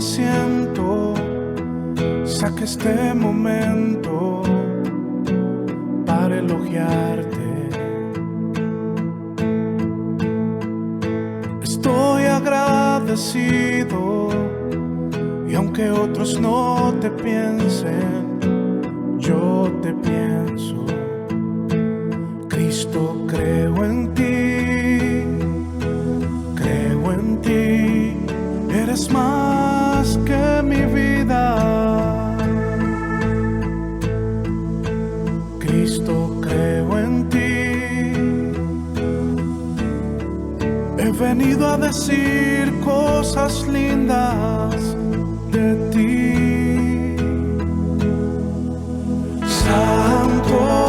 siento, saque este momento para elogiarte. Estoy agradecido y aunque otros no te piensen, yo te pienso. Cristo, creo en ti, eres más que mi vida. Cristo, creo en ti, he venido a decir cosas lindas de ti. Santo,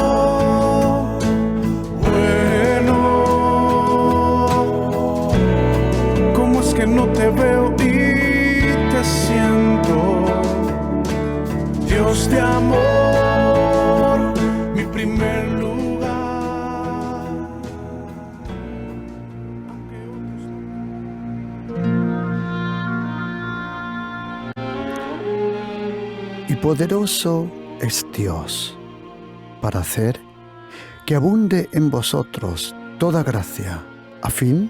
no te veo y te siento, Dios de amor, mi primer lugar. Y poderoso es Dios para hacer que abunde en vosotros toda gracia, a fin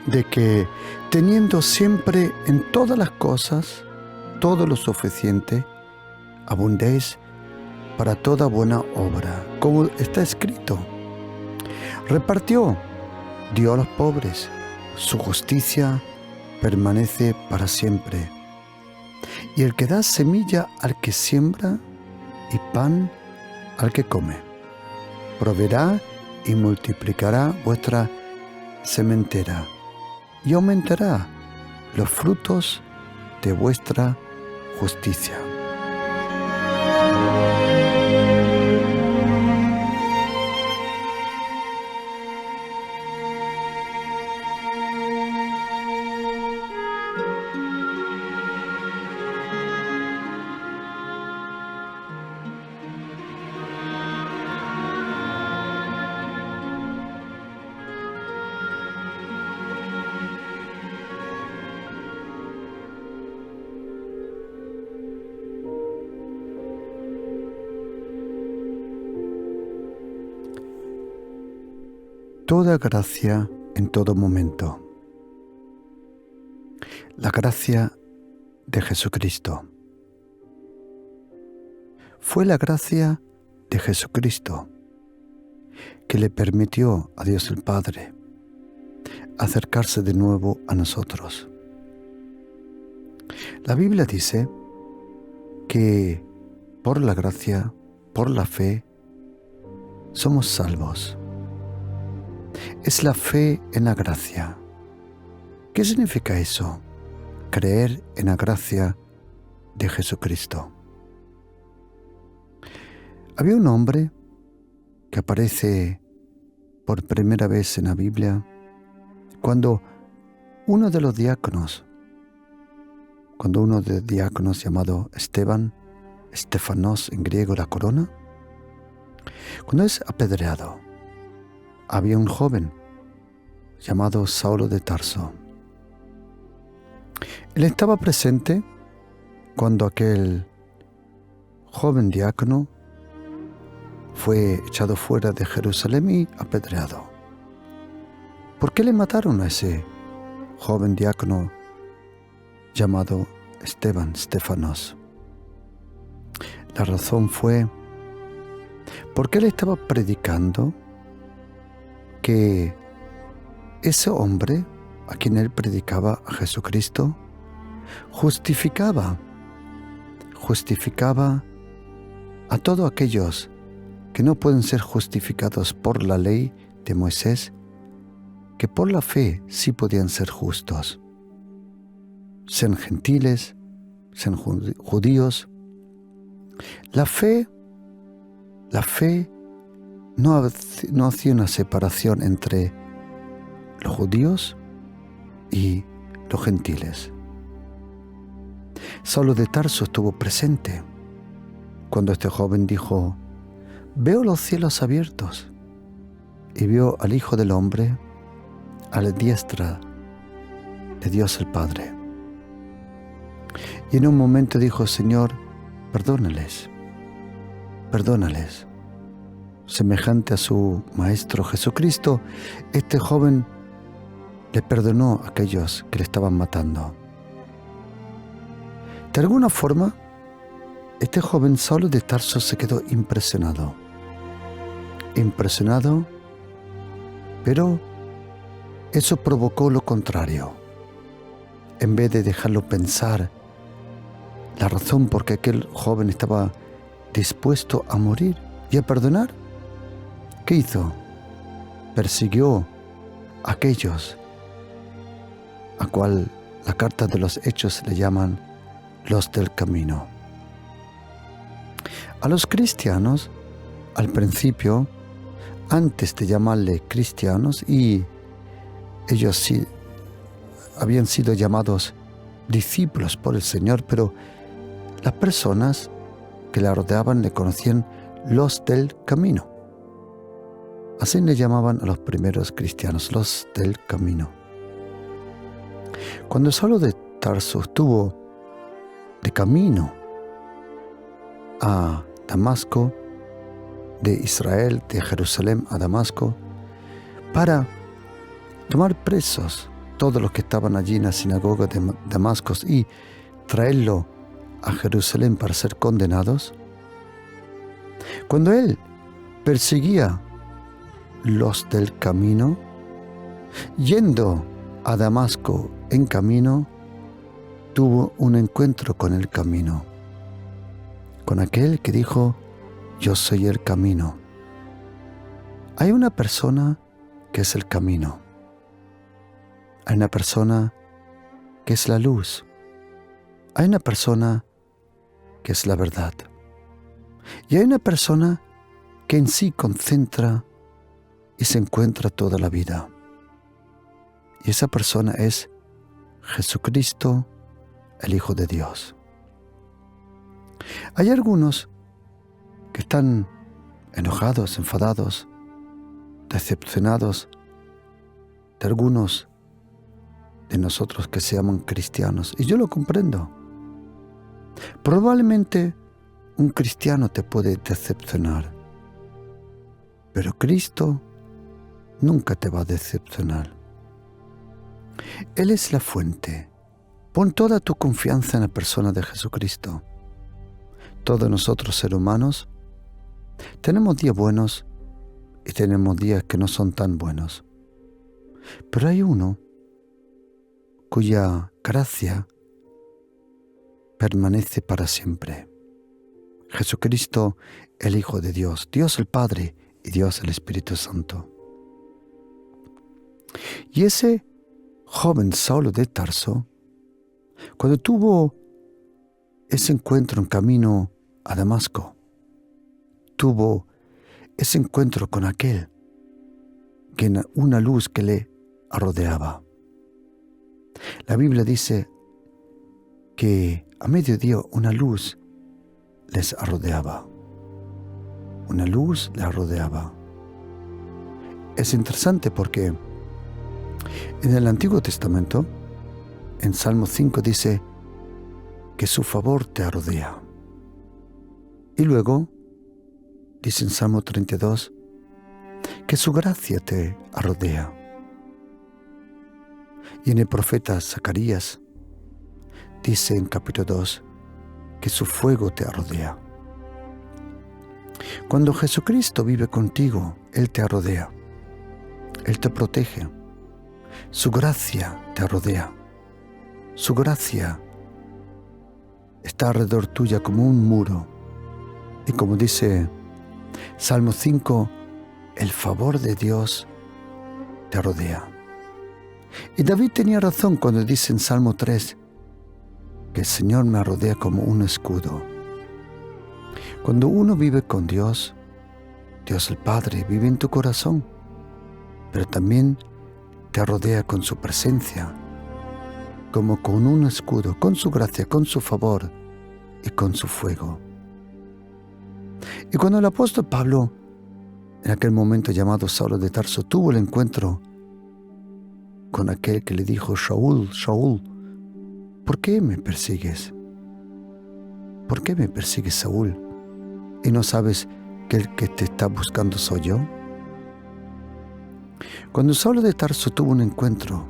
de que, teniendo siempre en todas las cosas todo lo suficiente, abundéis para toda buena obra, como está escrito. Repartió, dio a los pobres, su justicia permanece para siempre. Y el que da semilla al que siembra y pan al que come, proveerá y multiplicará vuestra sementera y aumentará los frutos de vuestra justicia. Toda gracia en todo momento. La gracia de Jesucristo. Fue la gracia de Jesucristo que le permitió a Dios el Padre acercarse de nuevo a nosotros. La Biblia dice que por la gracia, por la fe, somos salvos. Es la fe en la gracia. ¿Qué significa eso? Creer en la gracia de Jesucristo. Había un hombre que aparece por primera vez en la Biblia cuando uno de los diáconos llamado Estefanos en griego la corona, cuando es apedreado, había un joven llamado Saulo de Tarso. Él estaba presente cuando aquel joven diácono fue echado fuera de Jerusalén y apedreado. ¿Por qué le mataron a ese joven diácono llamado Estefanos? La razón fue porque él estaba predicando que ese hombre a quien él predicaba, a Jesucristo, justificaba a todos aquellos que no pueden ser justificados por la ley de Moisés, que por la fe sí podían ser justos, sean gentiles, sean judíos. La fe no hacía una separación entre los judíos y los gentiles. Saulo de Tarso estuvo presente cuando este joven dijo: veo los cielos abiertos, y vio al Hijo del Hombre a la diestra de Dios el Padre. Y en un momento dijo: Señor, perdónales, perdónales. Semejante a su Maestro Jesucristo, este joven le perdonó a aquellos que le estaban matando. De alguna forma, este joven Saulo de Tarso se quedó impresionado, pero eso provocó lo contrario. En vez de dejarlo pensar la razón por qué aquel joven estaba dispuesto a morir y a perdonar, ¿qué hizo? Persiguió a aquellos a cual la carta de los Hechos le llaman los del camino. A los cristianos, al principio, antes de llamarle cristianos, y ellos sí habían sido llamados discípulos por el Señor, pero las personas que la rodeaban le conocían los del camino. Así le llamaban a los primeros cristianos, los del camino. Cuando Saulo de Tarso estuvo de camino a Damasco, de Israel, de Jerusalén a Damasco, para tomar presos todos los que estaban allí en la sinagoga de Damasco y traerlo a Jerusalén para ser condenados, cuando él perseguía los del camino, yendo a Damasco en camino, tuvo un encuentro con el camino, con aquel que dijo: yo soy el camino. Hay una persona que es el camino. Hay una persona que es la luz. Hay una persona que es la verdad. Y hay una persona que en sí concentra y se encuentra toda la vida. Y esa persona es Jesucristo, el Hijo de Dios. Hay algunos que están enojados, enfadados, decepcionados de algunos de nosotros que se llaman cristianos. Y yo lo comprendo. Probablemente un cristiano te puede decepcionar, pero Cristo nunca te va a decepcionar. Él es la fuente. Pon toda tu confianza en la persona de Jesucristo. Todos nosotros, seres humanos, tenemos días buenos y tenemos días que no son tan buenos. Pero hay uno cuya gracia permanece para siempre. Jesucristo, el Hijo de Dios, Dios el Padre y Dios el Espíritu Santo. Y ese joven Saulo de Tarso, cuando tuvo ese encuentro en camino a Damasco, tuvo ese encuentro con aquel que una luz que le rodeaba. La Biblia dice que a mediodía una luz les rodeaba. Una luz les rodeaba. Es interesante porque en el Antiguo Testamento, en Salmo 5 dice que su favor te rodea. Y luego dice en Salmo 32 que su gracia te rodea. Y en el profeta Zacarías dice en capítulo 2 que su fuego te rodea. Cuando Jesucristo vive contigo, Él te rodea. Él te protege. Su gracia te rodea. Su gracia está alrededor tuya como un muro. Y como dice Salmo 5, el favor de Dios te rodea. Y David tenía razón cuando dice en Salmo 3 que el Señor me rodea como un escudo. Cuando uno vive con Dios, Dios el Padre vive en tu corazón, pero también te rodea con su presencia, como con un escudo, con su gracia, con su favor y con su fuego. Y cuando el apóstol Pablo, en aquel momento llamado Saulo de Tarso, tuvo el encuentro con aquel que le dijo: Shaul, Shaul, ¿por qué me persigues? ¿Por qué me persigues, Saúl? ¿Y no sabes que el que te está buscando soy yo? Cuando Saulo de Tarso tuvo un encuentro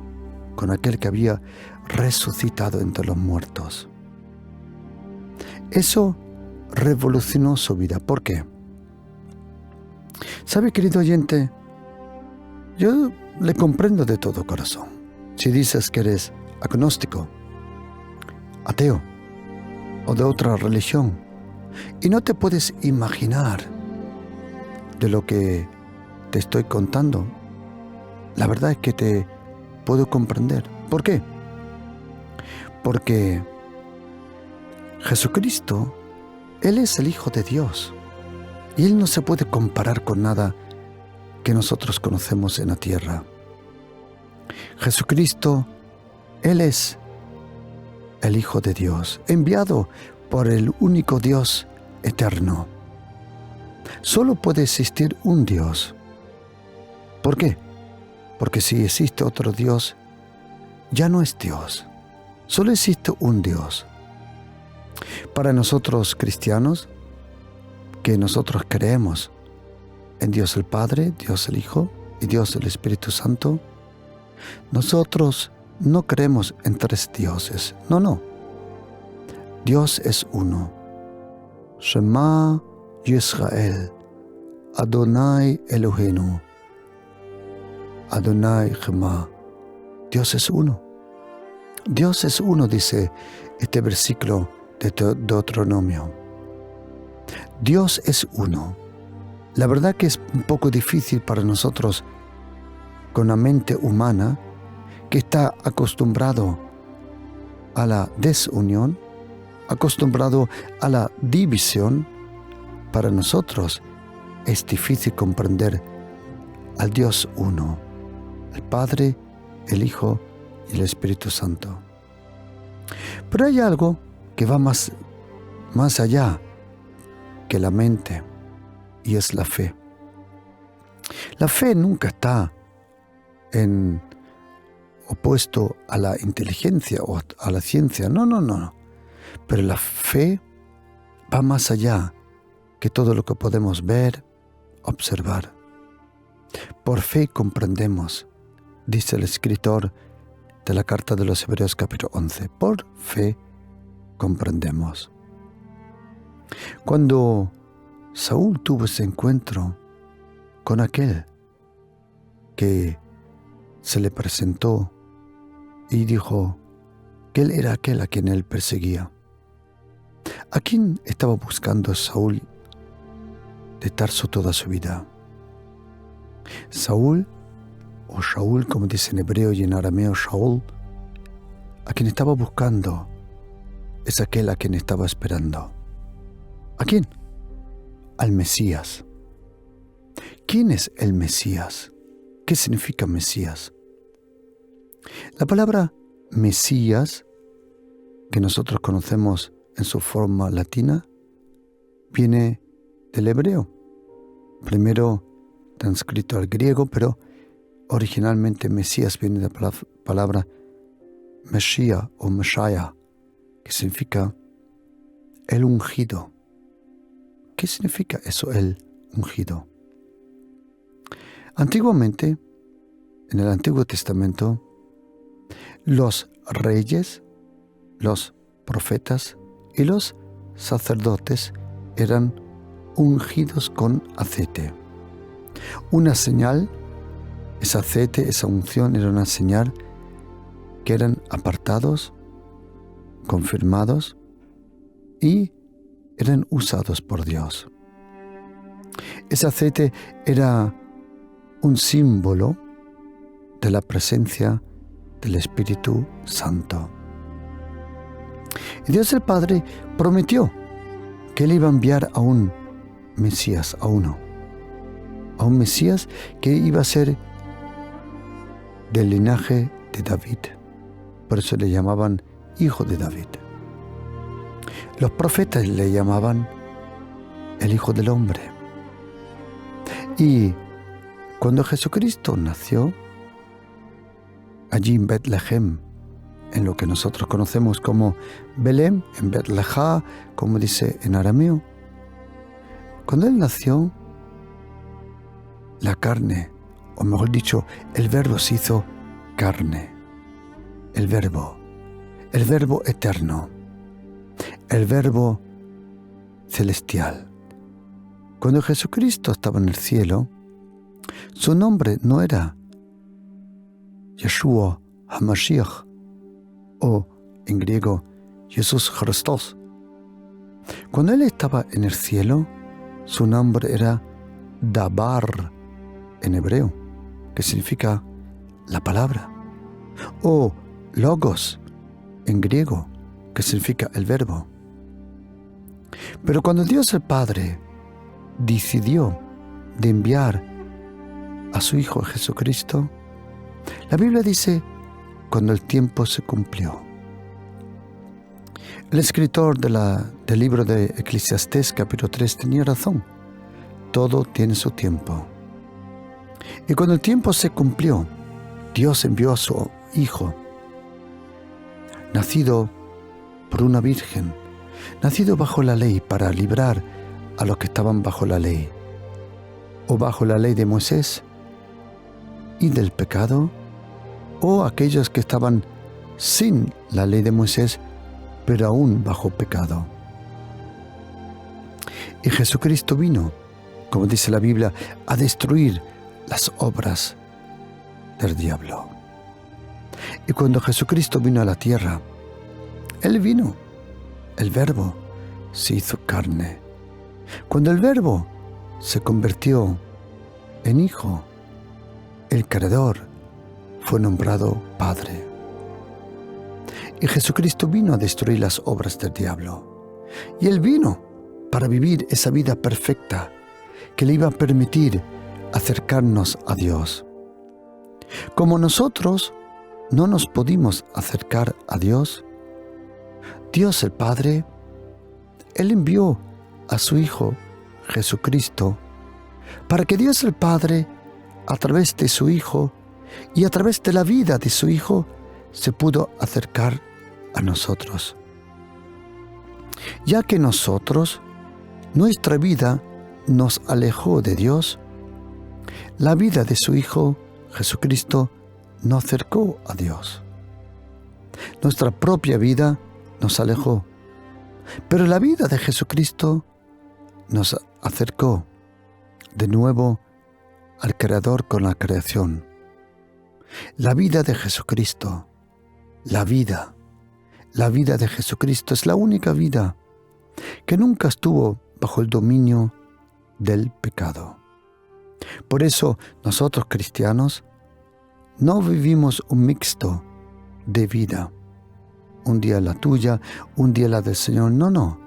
con aquel que había resucitado entre los muertos, eso revolucionó su vida. ¿Por qué? ¿Sabe, querido oyente? Yo le comprendo de todo corazón. Si dices que eres agnóstico, ateo o de otra religión y no te puedes imaginar de lo que te estoy contando, la verdad es que te puedo comprender. ¿Por qué? Porque Jesucristo, Él es el Hijo de Dios y Él no se puede comparar con nada que nosotros conocemos en la tierra. Jesucristo, Él es el Hijo de Dios, enviado por el único Dios eterno. Solo puede existir un Dios. ¿Por qué? Porque si existe otro Dios, ya no es Dios. Solo existe un Dios. Para nosotros cristianos, que nosotros creemos en Dios el Padre, Dios el Hijo y Dios el Espíritu Santo, nosotros no creemos en tres dioses. No. Dios es uno. Shema Yisrael, Adonai Eloheinu, Adonai Shema. Dios es uno. Dios es uno, dice este versículo de Deuteronomio. Dios es uno. La verdad que es un poco difícil para nosotros, con la mente humana, que está acostumbrado a la desunión, acostumbrado a la división. Para nosotros es difícil comprender al Dios uno, el Padre, el Hijo y el Espíritu Santo. Pero hay algo que va más allá que la mente, y es la fe. La fe nunca está opuesto a la inteligencia o a la ciencia. No. Pero la fe va más allá que todo lo que podemos ver, observar. Por fe comprendemos, dice el escritor de la carta de los Hebreos capítulo 11. Por fe comprendemos. Cuando Saúl tuvo ese encuentro con aquel que se le presentó y dijo que él era aquel a quien él perseguía. ¿A quién estaba buscando Saúl de Tarso toda su vida? Saúl, o Shaul, como dice en hebreo y en arameo Shaul, a quien estaba buscando es aquel a quien estaba esperando. ¿A quién? Al Mesías. ¿Quién es el Mesías? ¿Qué significa Mesías? La palabra Mesías, que nosotros conocemos en su forma latina, viene del hebreo. Primero transcrito al griego, pero originalmente Mesías viene de la palabra Mesías o Messiah, que significa el ungido. ¿Qué significa eso, el ungido? Antiguamente, en el Antiguo Testamento, los reyes, los profetas y los sacerdotes eran ungidos con aceite. Una señal, ese aceite, esa unción era una señal que eran apartados, confirmados y eran usados por Dios. Ese aceite era un símbolo de la presencia del Espíritu Santo. Y Dios el Padre prometió que Él iba a enviar a un Mesías, a un Mesías que iba a ser del linaje de David. Por eso le llamaban Hijo de David. Los profetas le llamaban el Hijo del Hombre. Y cuando Jesucristo nació, allí en Betlehem, en lo que nosotros conocemos como Belén, en Bet-Lejá, como dice en arameo. Cuando Él nació, la carne, o mejor dicho, el Verbo se hizo carne. El Verbo eterno, el Verbo celestial. Cuando Jesucristo estaba en el cielo, su nombre no era Yeshua HaMashiach, o en griego Jesús Christos. Cuando Él estaba en el cielo, su nombre era Dabar en hebreo, que significa la palabra, o Logos en griego, que significa el verbo. Pero cuando Dios el Padre decidió de enviar a su Hijo Jesucristo, la Biblia dice, cuando el tiempo se cumplió. El escritor del libro de Eclesiastés, capítulo 3, tenía razón. Todo tiene su tiempo. Y cuando el tiempo se cumplió, Dios envió a su Hijo, nacido por una virgen, nacido bajo la ley para librar a los que estaban bajo la ley, o bajo la ley de Moisés y del pecado, o aquellos que estaban sin la ley de Moisés, pero aún bajo pecado. Y Jesucristo vino, como dice la Biblia, a destruir las obras del diablo. Y cuando Jesucristo vino a la tierra, Él vino, el Verbo se hizo carne. Cuando el Verbo se convirtió en Hijo, el Creador fue nombrado Padre. Y Jesucristo vino a destruir las obras del diablo. Y Él vino para vivir esa vida perfecta que le iba a permitir acercarnos a Dios. Como nosotros no nos pudimos acercar a Dios, Dios el Padre, Él envió a su Hijo Jesucristo para que Dios el Padre, a través de su Hijo y a través de la vida de su Hijo, se pudo acercar a nosotros. Ya que nosotros, nuestra vida nos alejó de Dios, la vida de su Hijo Jesucristo nos acercó a Dios. Nuestra propia vida nos alejó, pero la vida de Jesucristo nos acercó de nuevo al Creador con la creación. La vida de Jesucristo, la vida de Jesucristo es la única vida que nunca estuvo bajo el dominio del pecado. Por eso nosotros cristianos no vivimos un mixto de vida. Un día la tuya, un día la del Señor. No.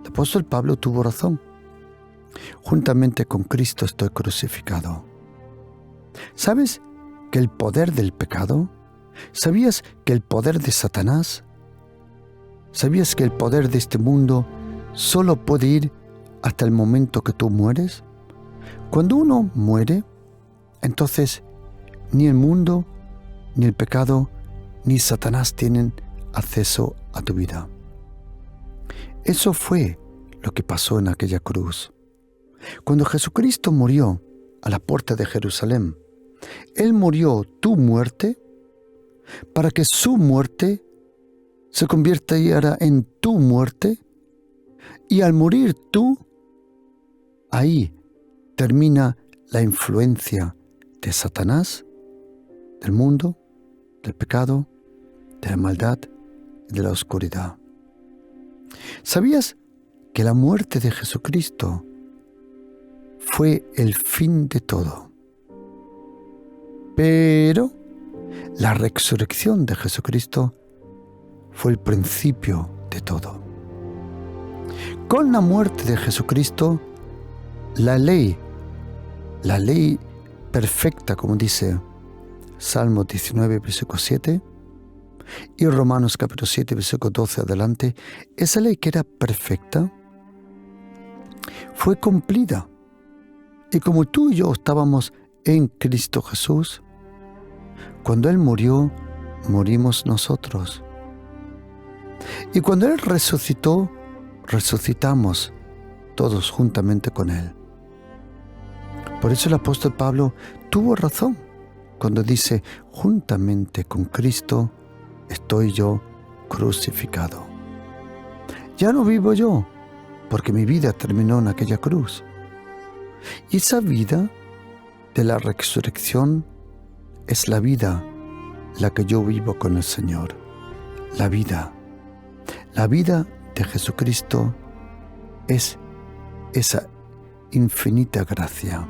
El apóstol Pablo tuvo razón. Juntamente con Cristo estoy crucificado. ¿Sabes que el poder del pecado? ¿Sabías que el poder de Satanás? ¿Sabías que el poder de este mundo solo puede ir hasta el momento que tú mueres? Cuando uno muere, entonces ni el mundo, ni el pecado, ni Satanás tienen acceso a tu vida. Eso fue lo que pasó en aquella cruz. Cuando Jesucristo murió a la puerta de Jerusalén, Él murió tu muerte para que su muerte se convirtiera en tu muerte, y al morir tú, ahí termina la influencia de Satanás, del mundo, del pecado, de la maldad y de la oscuridad. ¿Sabías que la muerte de Jesucristo fue el fin de todo? Pero la resurrección de Jesucristo fue el principio de todo. Con la muerte de Jesucristo, la ley perfecta, como dice Salmo 19, versículo 7, y Romanos capítulo 7, versículo 12 adelante, esa ley que era perfecta fue cumplida. Y como tú y yo estábamos en Cristo Jesús, cuando Él murió, morimos nosotros. Y cuando Él resucitó, resucitamos todos juntamente con Él. Por eso el apóstol Pablo tuvo razón cuando dice, juntamente con Cristo estoy yo crucificado. Ya no vivo yo, porque mi vida terminó en aquella cruz. Y esa vida de la resurrección es la vida la que yo vivo con el Señor. La vida de Jesucristo es esa infinita gracia.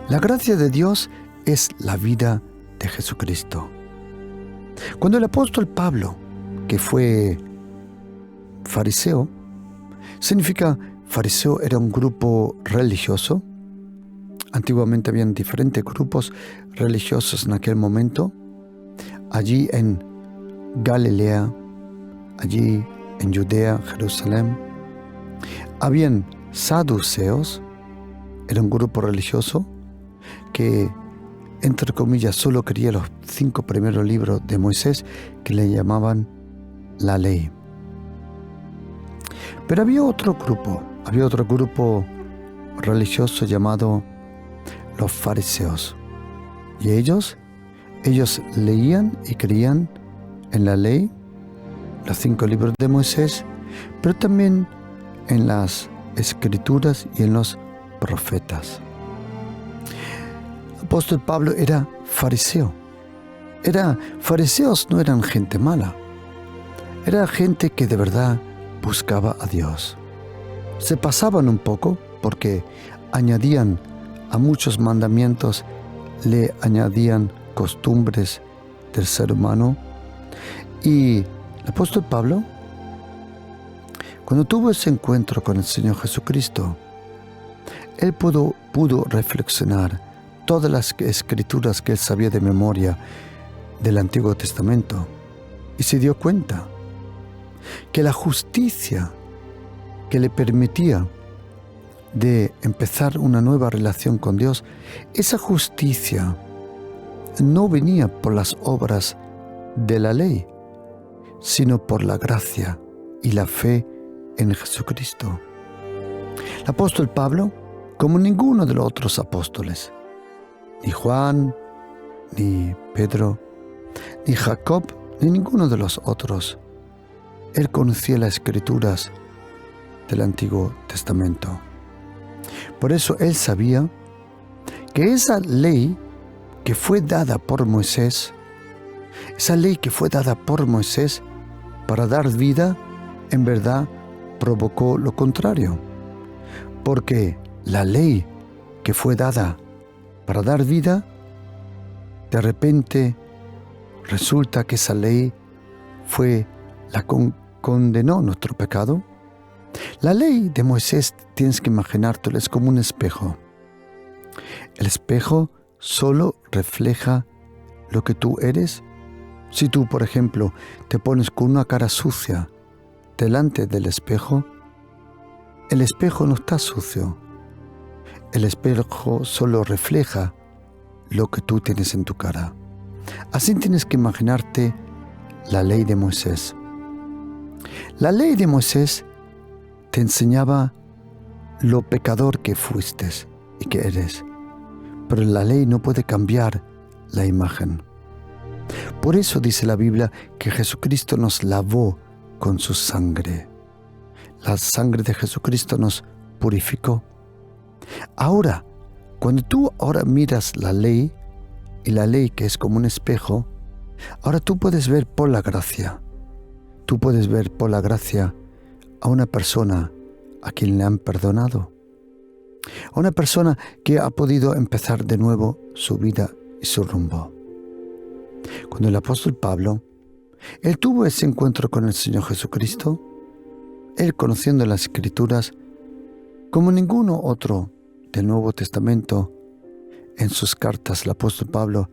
La gracia de Dios es la vida de Jesucristo. Cuando el apóstol Pablo, que fue fariseo, fariseo era un grupo religioso. Antiguamente habían diferentes grupos religiosos en aquel momento. Allí en Galilea, allí en Judea, Jerusalén, habían saduceos, era un grupo religioso que, entre comillas, solo quería los 5 primeros libros de Moisés, que le llamaban la ley. Pero había otro grupo religioso llamado los fariseos. Y ellos leían y creían en la ley, los 5 libros de Moisés, pero también en las escrituras y en los profetas. El apóstol Pablo era fariseo. Fariseos no eran gente mala. Era gente que de verdad buscaba a Dios. Se pasaban un poco porque añadían a muchos mandamientos, le añadían costumbres del ser humano. Y el apóstol Pablo, cuando tuvo ese encuentro con el Señor Jesucristo, él pudo reflexionar todas las escrituras que él sabía de memoria del Antiguo Testamento y se dio cuenta que la justicia que le permitía de empezar una nueva relación con Dios, esa justicia no venía por las obras de la ley, sino por la gracia y la fe en Jesucristo. El apóstol Pablo, como ninguno de los otros apóstoles, ni Juan, ni Pedro, ni Jacob, ni ninguno de los otros, él conocía las escrituras del Antiguo Testamento. Por eso él sabía que esa ley que fue dada por Moisés, para dar vida, en verdad provocó lo contrario. Porque la ley que fue dada para dar vida, de repente resulta que esa ley fue la condenó nuestro pecado. La ley de Moisés, tienes que imaginártelo, es como un espejo. El espejo solo refleja lo que tú eres. Si tú, por ejemplo, te pones con una cara sucia delante del espejo, el espejo no está sucio. El espejo solo refleja lo que tú tienes en tu cara. Así tienes que imaginarte la ley de Moisés. La ley de Moisés te enseñaba lo pecador que fuiste y que eres, pero la ley no puede cambiar la imagen. Por eso dice la Biblia que Jesucristo nos lavó con su sangre. La sangre de Jesucristo nos purificó. Ahora, cuando tú miras la ley, y la ley que es como un espejo, ahora tú puedes ver por la gracia. Tú puedes ver por la gracia a una persona a quien le han perdonado. A una persona que ha podido empezar de nuevo su vida y su rumbo. Cuando el apóstol Pablo, él tuvo ese encuentro con el Señor Jesucristo, él conociendo las Escrituras, como ninguno otro del Nuevo Testamento, en sus cartas el apóstol Pablo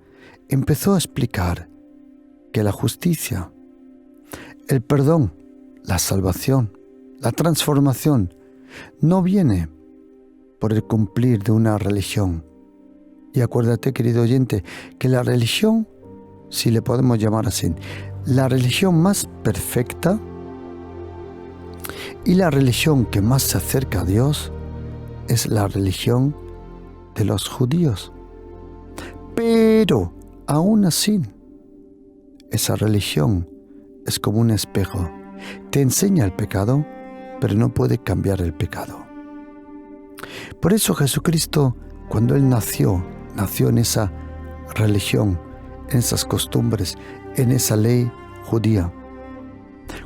empezó a explicar que la justicia, el perdón, la salvación, la transformación, no viene por el cumplir de una religión. Y acuérdate, querido oyente, que la religión si le podemos llamar así, la religión más perfecta y la religión que más se acerca a Dios es la religión de los judíos. Pero aún así, esa religión es como un espejo. Te enseña el pecado, pero no puede cambiar el pecado. Por eso Jesucristo, cuando Él nació en esa religión, en esas costumbres, en esa ley judía.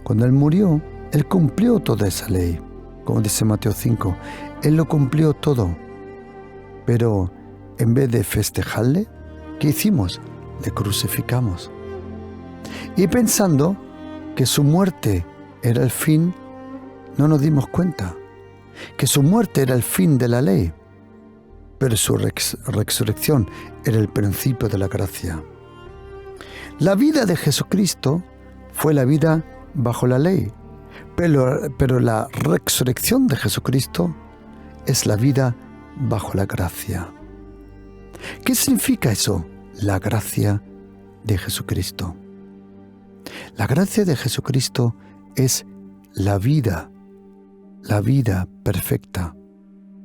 Cuando Él murió, Él cumplió toda esa ley. Como dice Mateo 5, Él lo cumplió todo. Pero en vez de festejarle, ¿qué hicimos? Le crucificamos. Y pensando que su muerte era el fin, no nos dimos cuenta que su muerte era el fin de la ley, pero su resurrección era el principio de la gracia. La vida de Jesucristo fue la vida bajo la ley, pero la resurrección de Jesucristo es la vida bajo la gracia. ¿Qué significa eso? La gracia de Jesucristo. La gracia de Jesucristo es la vida perfecta,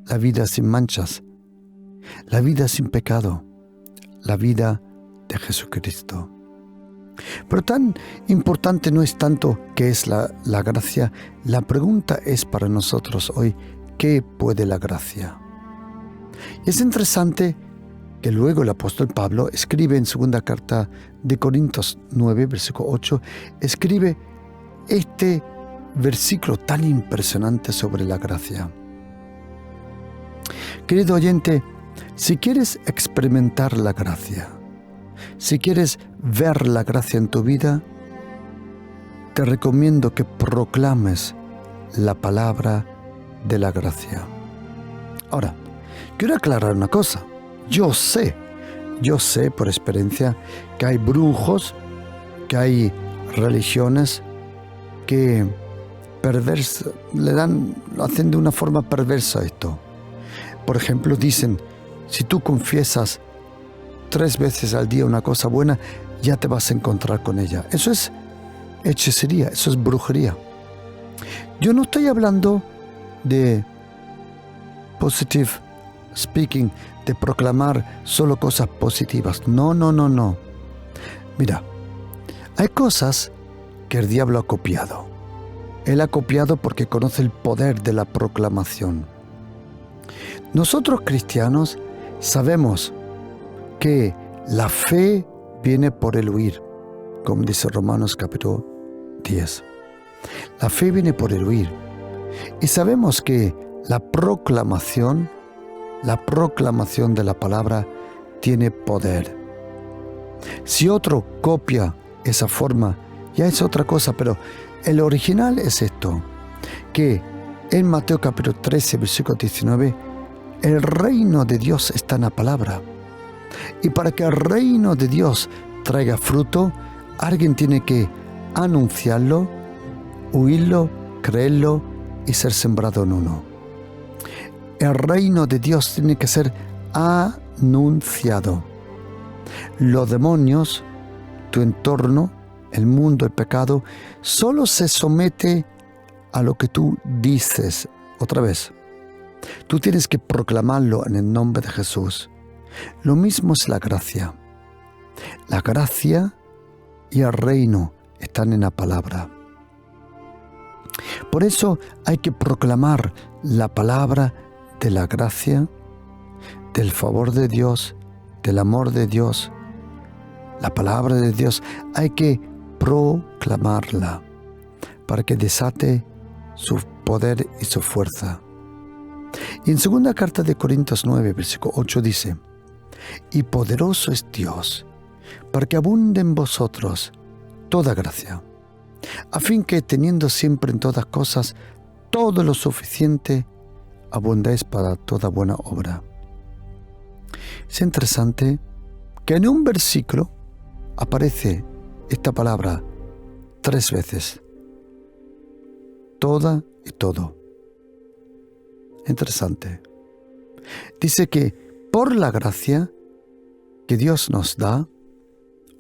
la vida sin manchas, la vida sin pecado, la vida de Jesucristo. Pero tan importante no es tanto qué es la gracia, la pregunta es para nosotros hoy, ¿qué puede la gracia? Y es interesante que luego el apóstol Pablo escribe en segunda carta de Corintios 9, versículo 8, escribe este versículo tan impresionante sobre la gracia. Querido oyente, si quieres experimentar la gracia, si quieres ver la gracia en tu vida, te recomiendo que proclames la palabra de la gracia. Ahora, quiero aclarar una cosa. Yo sé por experiencia que hay brujos, que hay religiones que lo hacen de una forma perversa esto. Por ejemplo, dicen, si tú confiesas 3 veces al día una cosa buena, ya te vas a encontrar con ella. Eso es hechicería, eso es brujería. Yo no estoy hablando de positive speaking, de proclamar solo cosas positivas. No. Mira, hay cosas que el diablo ha copiado. Él ha copiado porque conoce el poder de la proclamación. Nosotros cristianos sabemos que la fe viene por el oír, como dice Romanos capítulo 10. La fe viene por el oír. Y sabemos que la proclamación de la palabra tiene poder. Si otro copia esa forma, ya es otra cosa, pero el original es esto, que en Mateo capítulo 13, versículo 19, el reino de Dios está en la palabra. Y para que el reino de Dios traiga fruto, alguien tiene que anunciarlo, oírlo, creerlo y ser sembrado en uno. El reino de Dios tiene que ser anunciado. Los demonios, tu entorno, el mundo, el pecado, solo se somete a lo que tú dices. Otra vez, tú tienes que proclamarlo en el nombre de Jesús. Lo mismo es la gracia. La gracia y el reino están en la palabra. Por eso hay que proclamar la palabra de la gracia, del favor de Dios, del amor de Dios. La palabra de Dios hay que proclamarla para que desate su poder y su fuerza. Y en segunda carta de Corintios 9, versículo 8 dice, y poderoso es Dios, para que abunde en vosotros toda gracia, a fin que teniendo siempre en todas cosas todo lo suficiente, abundéis para toda buena obra. Es interesante que en un versículo aparece esta palabra 3 veces. Toda y todo. Interesante. Dice que por la gracia que Dios nos da,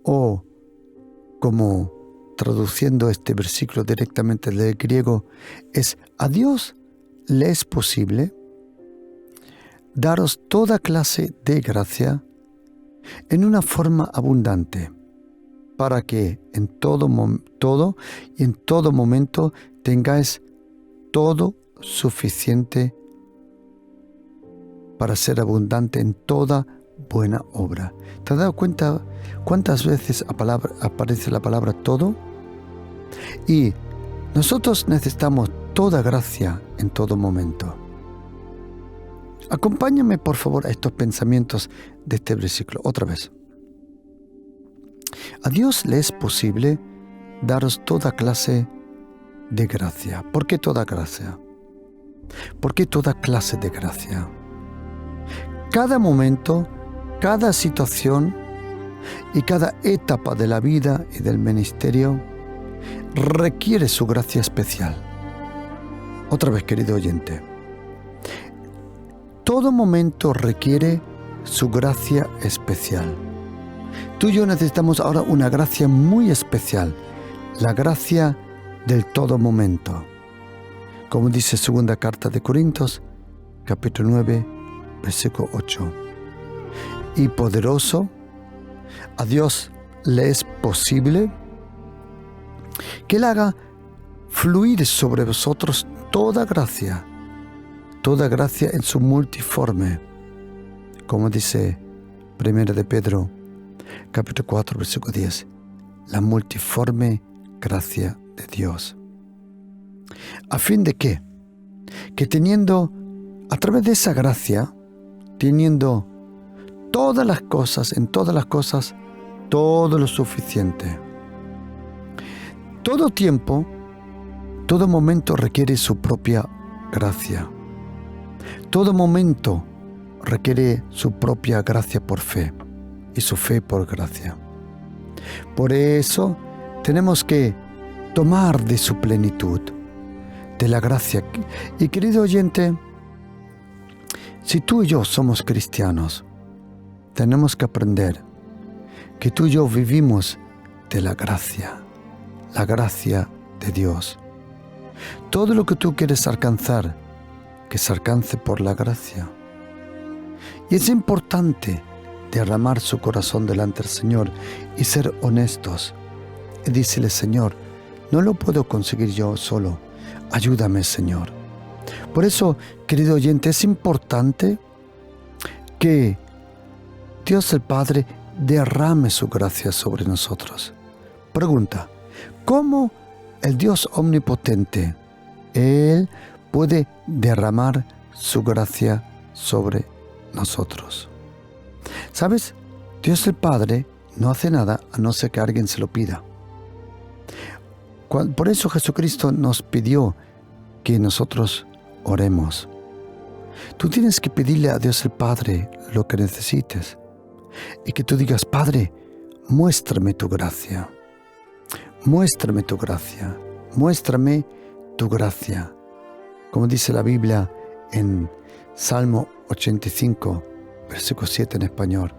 o como traduciendo este versículo directamente del griego, es: a Dios le es posible daros toda clase de gracia en una forma abundante, para que en todo y en todo momento tengáis todo suficiente para ser abundante en toda buena obra. ¿Te has dado cuenta cuántas veces aparece la palabra todo? Y nosotros necesitamos toda gracia en todo momento. Acompáñame por favor a estos pensamientos de este versículo otra vez. A Dios le es posible daros toda clase de gracia. ¿Por qué toda gracia? ¿Por qué toda clase de gracia? Cada momento, cada situación y cada etapa de la vida y del ministerio requiere su gracia especial. Otra vez, querido oyente, todo momento requiere su gracia especial. Tú y yo necesitamos ahora una gracia muy especial, la gracia del todo momento. Como dice segunda carta de Corintios, capítulo 9, versículo 8. Y poderoso, a Dios le es posible que Él haga fluir sobre vosotros toda gracia en su multiforme, como dice 1 de Pedro, capítulo 4, versículo 10, la multiforme gracia de Dios. ¿A fin de qué? Que teniendo, a través de esa gracia, teniendo todas las cosas, en todas las cosas, todo lo suficiente. Todo tiempo, todo momento requiere su propia gracia. Todo momento requiere su propia gracia por fe y su fe por gracia. Por eso tenemos que tomar de su plenitud, de la gracia. Y querido oyente, si tú y yo somos cristianos, tenemos que aprender que tú y yo vivimos de la gracia de Dios. Todo lo que tú quieres alcanzar, que se alcance por la gracia. Y es importante derramar su corazón delante del Señor y ser honestos. Y decirle: Señor, no lo puedo conseguir yo solo. Ayúdame, Señor. Por eso, querido oyente, es importante que Dios el Padre derrame su gracia sobre nosotros. Pregunta: ¿cómo el Dios omnipotente, Él puede derramar su gracia sobre nosotros? ¿Sabes? Dios el Padre no hace nada a no ser que alguien se lo pida. Por eso Jesucristo nos pidió que nosotros oremos. Tú tienes que pedirle a Dios el Padre lo que necesites. Y que tú digas: Padre, muéstrame tu gracia. Muéstrame tu gracia. Muéstrame tu gracia. Como dice la Biblia en Salmo 85, versículo 7 en español.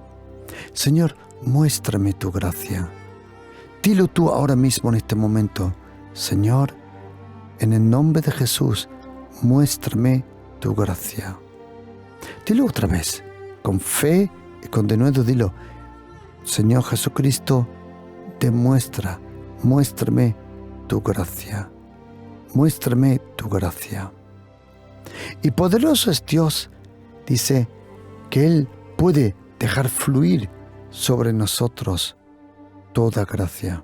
Señor, muéstrame tu gracia. Dilo tú ahora mismo en este momento: Señor, en el nombre de Jesús, muéstrame tu gracia. Dilo otra vez, con fe y con denuedo, dilo: Señor Jesucristo, muéstrame tu gracia. Muéstrame tu gracia. Y poderoso es Dios, dice, que Él puede dejar fluir sobre nosotros toda gracia,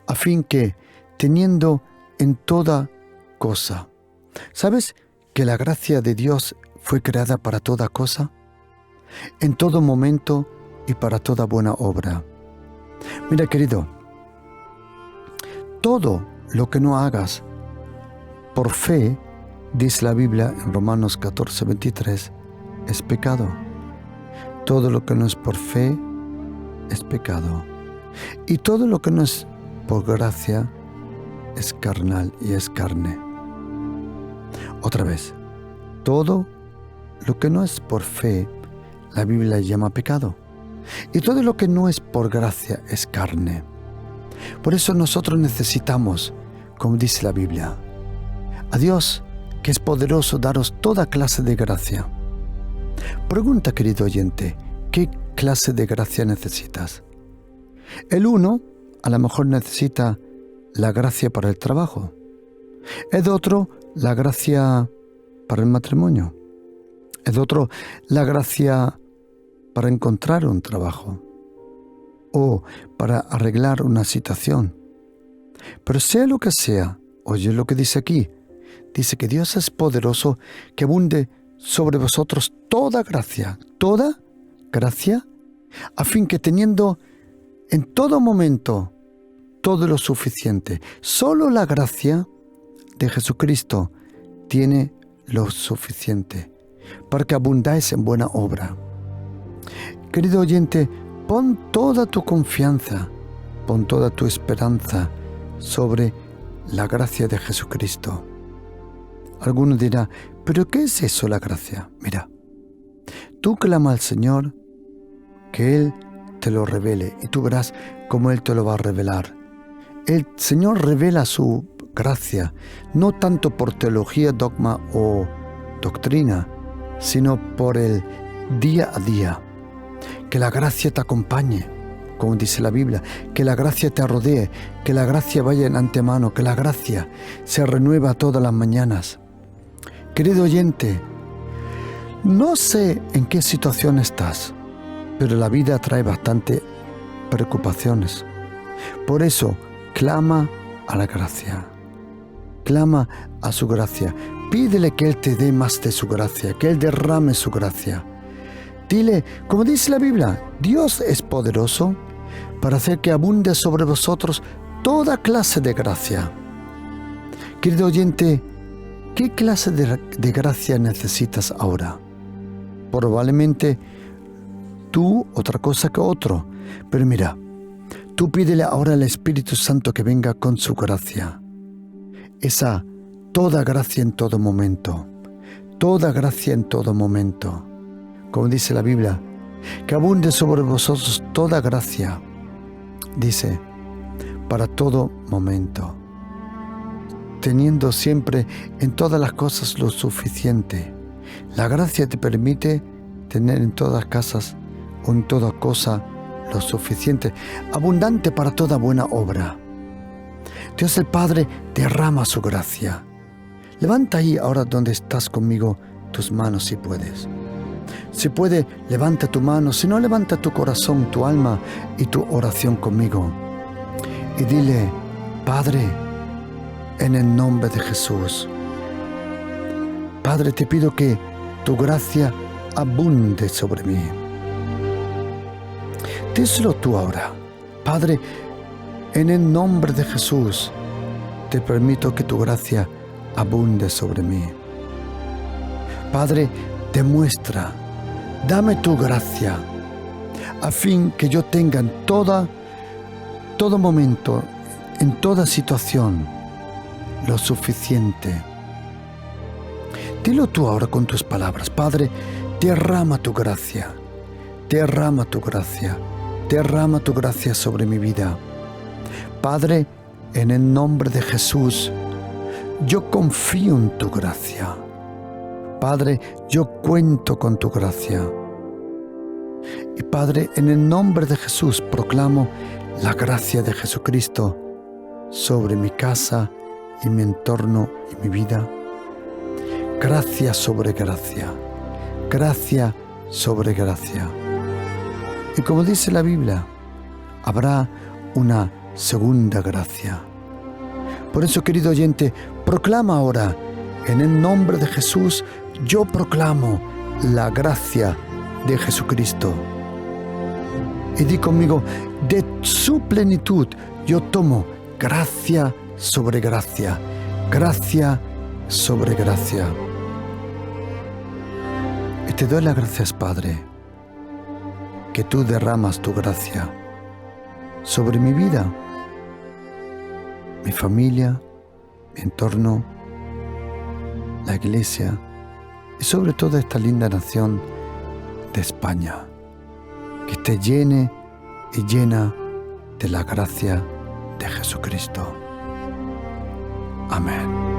a fin que, teniendo en toda cosa. ¿Sabes que la gracia de Dios fue creada para toda cosa? En todo momento y para toda buena obra. Mira, querido, todo lo que no hagas por fe, dice la Biblia en Romanos 14, 23, es pecado. Todo lo que no es por fe es pecado. Y todo lo que no es por gracia es carnal y es carne. Otra vez, todo lo que no es por fe, la Biblia llama pecado. Y todo lo que no es por gracia es carne. Por eso nosotros necesitamos, como dice la Biblia, a Dios, que es poderoso, daros toda clase de gracia. Pregunta, querido oyente, ¿qué clase de gracia necesitas? El uno a lo mejor necesita la gracia para el trabajo. El otro, la gracia para el matrimonio. El otro, la gracia para encontrar un trabajo o para arreglar una situación. Pero sea lo que sea, oye lo que dice aquí. Dice que Dios es poderoso, que abunde sobre vosotros toda gracia, a fin que teniendo en todo momento todo lo suficiente. Solo la gracia de Jesucristo tiene lo suficiente para que abundáis en buena obra. Querido oyente, pon toda tu confianza, pon toda tu esperanza sobre la gracia de Jesucristo. Alguno dirá, ¿pero qué es eso, la gracia? Mira, tú clama al Señor que Él te lo revele y tú verás cómo Él te lo va a revelar. El Señor revela su gracia, no tanto por teología, dogma o doctrina, sino por el día a día. Que la gracia te acompañe, como dice la Biblia, que la gracia te rodee, que la gracia vaya en antemano, que la gracia se renueva todas las mañanas. Querido oyente, no sé en qué situación estás, pero la vida trae bastante preocupaciones. Por eso, clama a la gracia. Clama a su gracia. Pídele que Él te dé más de su gracia, que Él derrame su gracia. Dile, como dice la Biblia, Dios es poderoso para hacer que abunde sobre vosotros toda clase de gracia. Querido oyente, ¿qué clase de gracia necesitas ahora? Probablemente tú otra cosa que otro, pero mira, tú pídele ahora al Espíritu Santo que venga con su gracia. Esa toda gracia en todo momento, toda gracia en todo momento. Como dice la Biblia, que abunde sobre vosotros toda gracia, dice, para todo momento, teniendo siempre en todas las cosas lo suficiente. La gracia te permite tener en todas casas o en toda cosa lo suficiente, abundante para toda buena obra. Dios el Padre derrama su gracia. Levanta ahí ahora donde estás conmigo tus manos si puedes. Si puede, levanta tu mano, si no, levanta tu corazón, tu alma y tu oración conmigo. Y dile, Padre, en el nombre de Jesús, Padre, te pido que tu gracia abunde sobre mí. Díselo tú ahora. Padre, en el nombre de Jesús, te permito que tu gracia abunde sobre mí. Padre, demuestra, dame tu gracia, a fin que yo tenga en todo momento, en toda situación, lo suficiente. Dilo tú ahora con tus palabras. Padre, derrama tu gracia, derrama tu gracia, derrama tu gracia sobre mi vida. Padre, en el nombre de Jesús, yo confío en tu gracia. Padre, yo cuento con tu gracia. Y Padre, en el nombre de Jesús proclamo la gracia de Jesucristo sobre mi casa y mi entorno y mi vida. Gracia sobre gracia, gracia sobre gracia. Y como dice la Biblia, habrá una segunda gracia. Por eso, querido oyente, proclama ahora, en el nombre de Jesús, yo proclamo la gracia de Jesucristo. Y di conmigo, de su plenitud yo tomo gracia sobre gracia, gracia sobre gracia. Y te doy las gracias, Padre, que tú derramas tu gracia sobre mi vida, mi familia, mi entorno, la iglesia y sobre todo esta linda nación de España, que esté llena y llena de la gracia de Jesucristo. Amén.